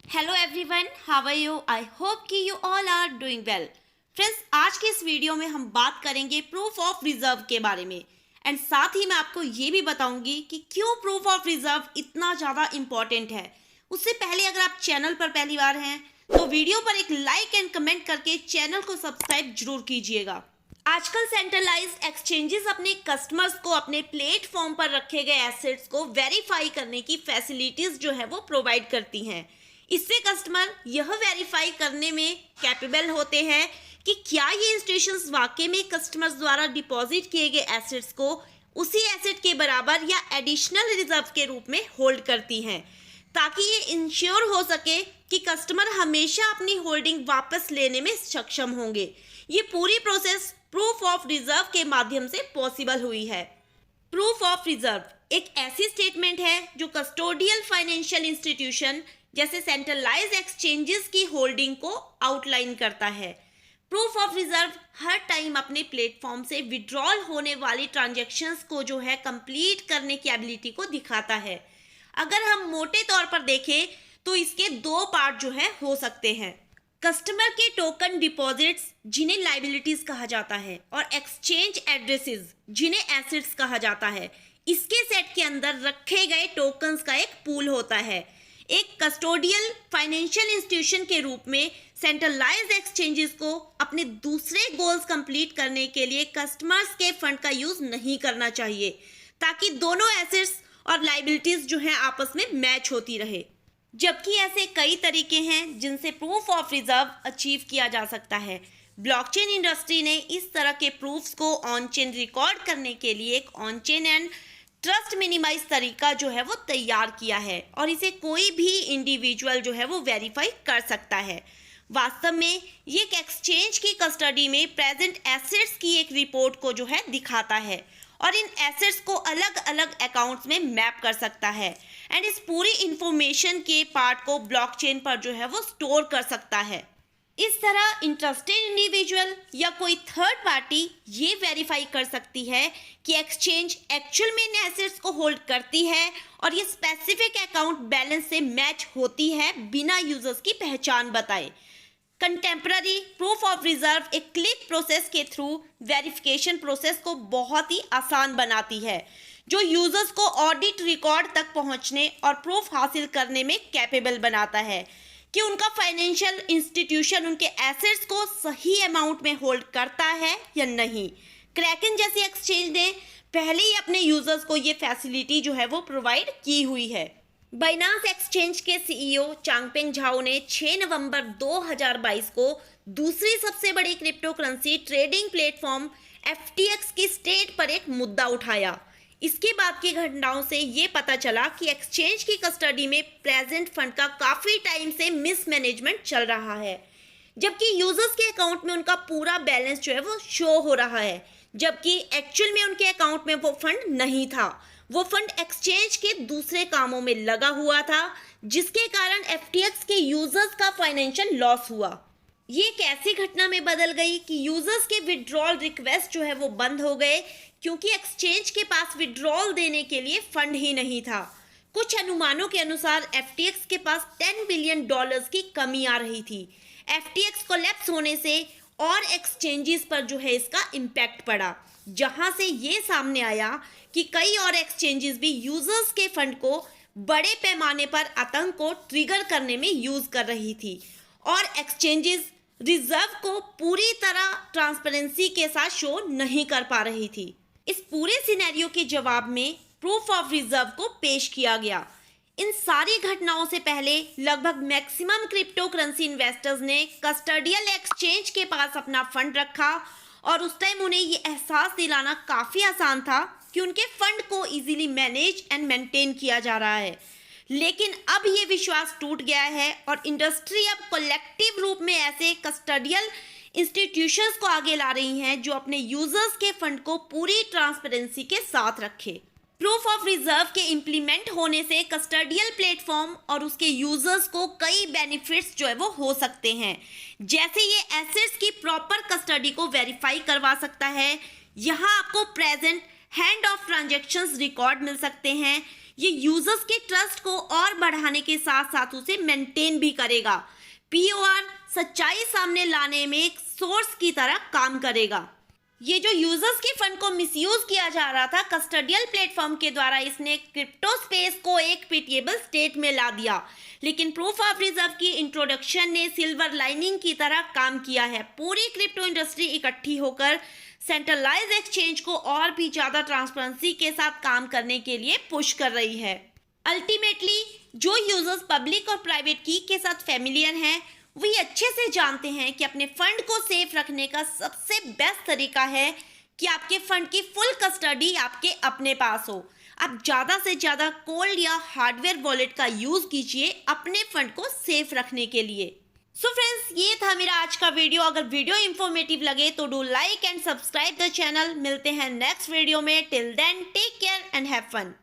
Hello everyone, how are you? I hope कि you all are doing well. Friends, आज के इस video में हम बात करेंगे प्रूफ ऑफ रिजर्व के बारे में एंड साथ ही मैं आपको ये भी बताऊंगी कि क्यों प्रूफ ऑफ रिजर्व इतना ज़्यादा इम्पॉर्टेंट है। उससे पहले अगर आप चैनल पर पहली बार हैं तो वीडियो पर एक लाइक एंड कमेंट करके चैनल को सब्सक्राइब जरूर कीजिएगा। आजकल सेंट्रलाइज्ड एक्सचेंजेस अपने कस्टमर्स को अपने प्लेटफॉर्म पर रखे गए एसेट्स को वेरीफाई करने की फैसिलिटीज जो है वो प्रोवाइड करती हैं। इससे कस्टमर यह वेरीफाई करने में कैपेबल होते हैं कि क्या ये इंस्टीट्यूशंस वाकई में कस्टमर्स द्वारा डिपॉजिट किए गए एसेट्स को उसी एसेट के बराबर या एडिशनल रिजर्व के रूप में होल्ड करती हैं, ताकि ये इंश्योर हो सके कि कस्टमर हमेशा अपनी होल्डिंग वापस लेने में सक्षम होंगे। ये पूरी प्रोसेस प्रूफ ऑफ रिजर्व के माध्यम से पॉसिबल हुई है। प्रूफ ऑफ रिजर्व एक ऐसी स्टेटमेंट है जो कस्टोडियल फाइनेंशियल इंस्टीट्यूशन जैसे सेंट्रलाइज्ड एक्सचेंजेस की होल्डिंग को आउटलाइन करता है। Proof of reserve her time अपने प्लेटफॉर्म से विड्रॉल होने वाली ट्रांजैक्शंस को जो है कंप्लीट करने की एबिलिटी को दिखाता है। अगर हम मोटे तौर पर देखें तो इसके दो पार्ट जो है हो सकते हैं। कस्टमर के टोकन डिपॉजिट्स जिन्हें लाइबिलिटीज कहा जाता है और एक्सचेंज एड्रेसेस जिन्हें एसेट्स कहा जाता है, इसके सेट के अंदर रखे गए टोकन्स का एक पूल होता है। एक कस्टोडियल फाइनेंशियल इंस्टीट्यूशन के रूप में सेंट्रलाइज्ड एक्सचेंजेस को अपने दूसरे गोल्स कंप्लीट करने के लिए कस्टमर्स के फंड का यूज नहीं करना चाहिए, ताकि दोनों एसेट्स और लाइबिलिटीज जो हैं आपस में मैच होती रहे। जबकि ऐसे कई तरीके हैं जिनसे प्रूफ ऑफ रिजर्व अचीव किया जा सकता है। ब्लॉकचेन इंडस्ट्री ने इस तरह के प्रूफ्स को ऑन चेन रिकॉर्ड करने के लिए एक on chain and trust minimise तरीका जो है वो तैयार किया है और इसे कोई भी इंडिविजुअल जो है वो वेरीफाई कर सकता है। वास्तव में ये एक एक्सचेंज की कस्टडी में प्रेजेंट एसेट्स की एक रिपोर्ट को जो है दिखाता है और इन एसेट्स को अलग अलग अकाउंट्स में मैप कर सकता है एंड इस पूरी इंफॉर्मेशन के पार्ट को ब्लॉकचेन पर जो है वो स्टोर कर सकता है। इस तरह इंटरेस्टेड इंडिविजुअल या कोई थर्ड पार्टी ये वेरीफाई कर सकती है कि एक्सचेंज एक्चुअल में इन एसेट्स को होल्ड करती है और ये स्पेसिफिक अकाउंट बैलेंस से मैच होती है बिना यूजर्स की पहचान बताए। कंटेम्पररी प्रूफ ऑफ रिजर्व एक क्लिक प्रोसेस के थ्रू वेरिफिकेशन प्रोसेस को बहुत ही आसान बनाती है, जो यूजर्स को ऑडिट रिकॉर्ड तक पहुंचने और प्रूफ हासिल करने में कैपेबल बनाता है कि उनका फाइनेंशियल इंस्टीट्यूशन उनके एसेट्स को सही अमाउंट में होल्ड करता है या नहीं। क्रैकन जैसी एक्सचेंज ने पहले ही अपने यूजर्स को ये फैसिलिटी जो है वो प्रोवाइड की हुई है। बाइनांस एक्सचेंज के सीईओ चांगपेंग झाओ ने 6 नवंबर 2022 को दूसरी सबसे बड़ी crypto currency trading platform FTX की स्टेट पर एक मुद्दा उठाया। इसके बाद की घटनाओं से ये पता चला कि एक्सचेंज की कस्टडी में प्रेजेंट फंड का काफ़ी टाइम से मिसमैनेजमेंट चल रहा है, जबकि यूजर्स के अकाउंट में उनका पूरा बैलेंस जो है वो शो हो रहा है, जबकि एक्चुअल में उनके अकाउंट में वो फंड नहीं था। वो फंड एक्सचेंज के दूसरे कामों में लगा हुआ था, जिसके कारण FTX के यूजर्स का फाइनेंशियल लॉस हुआ। ये एक ऐसी घटना में बदल गई कि यूजर्स के विड्रॉल रिक्वेस्ट जो है वो बंद हो गए, क्योंकि एक्सचेंज के पास विड्रॉल देने के लिए फंड ही नहीं था। कुछ अनुमानों के अनुसार FTX के पास $10 बिलियन की कमी आ रही थी। FTX कोलैप्स होने से और एक्सचेंजेस पर जो है इसका इम्पैक्ट पड़ा, जहां से ये सामने आया कि कई और एक्सचेंजेस भी यूजर्स के फंड को बड़े पैमाने पर आतंक को ट्रिगर करने में यूज कर रही थी और एक्सचेंजेस रिजर्व को पूरी तरह ट्रांसपेरेंसी के साथ शो नहीं कर पा रही थी। इस पूरे सिनेरियो के जवाब में प्रूफ ऑफ रिजर्व को पेश किया गया। इन सारी घटनाओं से पहले लगभग मैक्सिमम क्रिप्टो करेंसी इन्वेस्टर्स ने कस्टडियल एक्सचेंज के पास अपना फंड रखा और उस टाइम उन्हें ये एहसास दिलाना काफ़ी आसान था कि उनके फंड को इजीली मैनेज एंड मेंटेन किया जा रहा है। लेकिन अब ये विश्वास टूट गया है और इंडस्ट्री अब कलेक्टिव रूप में ऐसे कस्टडियल इंस्टीट्यूशंस को आगे ला रही हैं जो अपने यूजर्स के फंड को पूरी ट्रांसपेरेंसी के साथ रखे। प्रूफ ऑफ रिजर्व के इम्प्लीमेंट होने से कस्टडियल प्लेटफॉर्म और उसके यूजर्स को कई बेनिफिट्स जो है वो हो सकते हैं, जैसे ये एसेट्स की प्रॉपर कस्टडी को वेरीफाई करवा सकता है। यहाँ आपको present hand of transactions record मिल सकते हैं। ये यूजर्स के ट्रस्ट को और बढ़ाने के साथ साथ उसे मेंटेन भी करेगा। POR सच्चाई सामने लाने में एक सोर्स की तरह काम करेगा। ये जो यूजर्स के फंड को मिसयूज किया जा रहा था कस्टोडियल प्लेटफॉर्म के द्वारा, इसने क्रिप्टो स्पेस को एक पिटिएबल स्टेट में ला दिया। लेकिन प्रूफ ऑफ रिजर्व की इंट्रोडक्शन ने सिल्वर लाइनिंग की तरह काम किया है। पूरी क्रिप्टो इंडस्ट्री इकट्ठी होकर सेंट्रलाइज एक्सचेंज को और भी ज्यादा ट्रांसपेरेंसी के साथ काम करने के लिए पुश कर रही है। अल्टीमेटली जो यूजर्स पब्लिक और प्राइवेट की के साथ फेमिलियर हैं, वही अच्छे से जानते हैं कि अपने फंड को सेफ रखने का सबसे बेस्ट तरीका है कि आपके फंड की फुल कस्टडी आपके अपने पास हो। आप ज़्यादा से ज़्यादा कोल्ड या हार्डवेयर वॉलेट का यूज़ कीजिए अपने फंड को सेफ रखने के लिए। सो फ्रेंड्स, ये था मेरा आज का वीडियो। अगर वीडियो इंफॉर्मेटिव लगे तो do like and subscribe the channel. मिलते हैं नेक्स्ट वीडियो में। Till then take care and have fun.